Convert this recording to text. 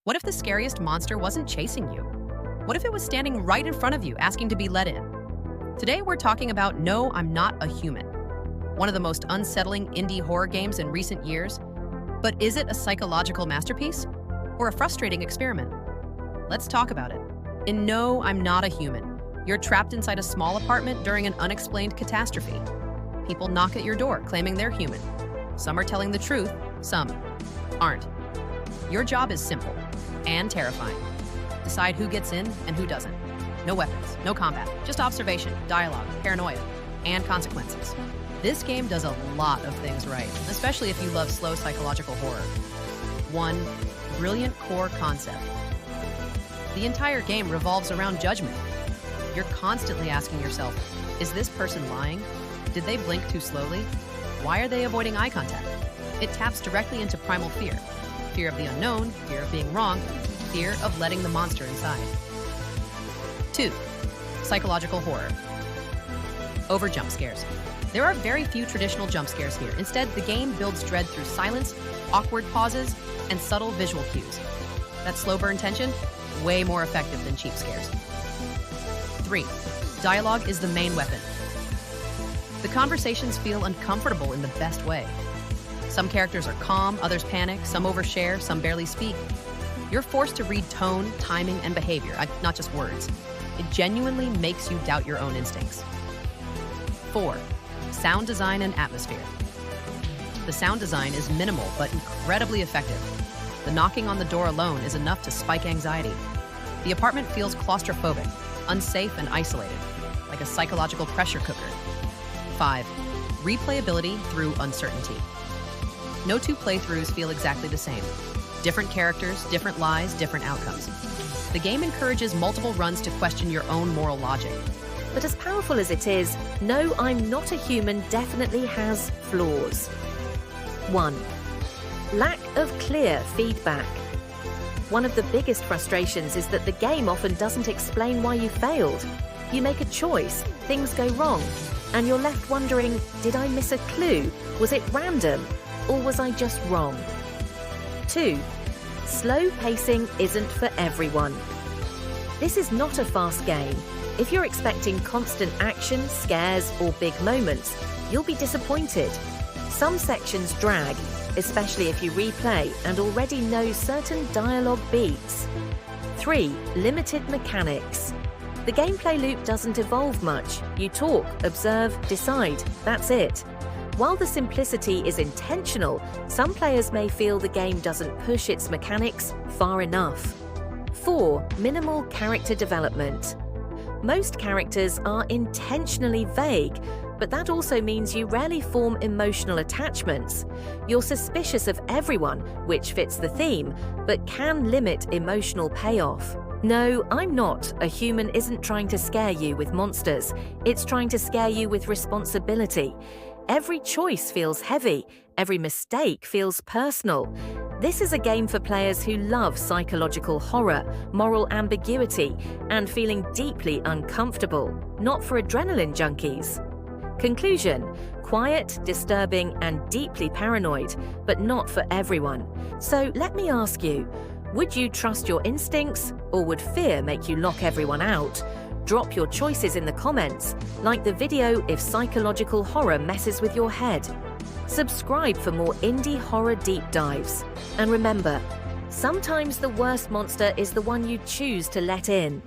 What if the scariest monster wasn't chasing you? What if it was standing right in front of you, asking to be let in? Today, we're talking about No, I'm Not a Human, one of the most unsettling indie horror games in recent years. But is it a psychological masterpiece or a frustrating experiment? Let's talk about it. In No, I'm Not a Human, you're trapped inside a small apartment during an unexplained catastrophe. People knock at your door, claiming they're human. Some are telling the truth, some aren't. Your job is simple and terrifying. Decide who gets in and who doesn't. No weapons, no combat, just observation, dialogue, paranoia, and consequences. This game does a lot of things right, especially if you love slow psychological horror. 1. Brilliant core concept. The entire game revolves around judgment. You're constantly asking yourself, is this person lying? Did they blink too slowly? Why are they avoiding eye contact? It taps directly into primal fear. Fear of the unknown, fear of being wrong, fear of letting the monster inside. 2. Psychological horror. Over jump scares. There are very few traditional jump scares here. Instead, the game builds dread through silence, awkward pauses, and subtle visual cues. That slow burn tension, way more effective than cheap scares. 3. Dialogue is the main weapon. The conversations feel uncomfortable in the best way. Some characters are calm, others panic, some overshare, some barely speak. You're forced to read tone, timing, and behavior, not just words. It genuinely makes you doubt your own instincts. 4. Sound design and atmosphere. The sound design is minimal but incredibly effective. The knocking on the door alone is enough to spike anxiety. The apartment feels claustrophobic, unsafe and isolated, like a psychological pressure cooker. 5. Replayability through uncertainty. No two playthroughs feel exactly the same. Different characters, different lies, different outcomes. The game encourages multiple runs to question your own moral logic. But as powerful as it is, No, I'm Not a Human definitely has flaws. 1. Lack of clear feedback. One of the biggest frustrations is that the game often doesn't explain why you failed. You make a choice, things go wrong, and you're left wondering, did I miss a clue? Was it random? Or was I just wrong? 2. Slow pacing isn't for everyone. This is not a fast game. If you're expecting constant action, scares, or big moments, you'll be disappointed. Some sections drag, especially if you replay and already know certain dialogue beats. 3. Limited mechanics. The gameplay loop doesn't evolve much. You talk, observe, decide. That's it. While the simplicity is intentional, some players may feel the game doesn't push its mechanics far enough. 4. Minimal character development. Most characters are intentionally vague, but that also means you rarely form emotional attachments. You're suspicious of everyone, which fits the theme, but can limit emotional payoff. No, I'm Not a Human isn't trying to scare you with monsters. It's trying to scare you with responsibility. Every choice feels heavy. Every mistake feels personal. This is a game for players who love psychological horror, moral ambiguity, and feeling deeply uncomfortable, not for adrenaline junkies. Conclusion: quiet, disturbing, and deeply paranoid, but not for everyone. So let me ask you, would you trust your instincts, or would fear make you lock everyone out? Drop your choices in the comments. Like the video if psychological horror messes with your head. Subscribe for more indie horror deep dives. And remember, sometimes the worst monster is the one you choose to let in.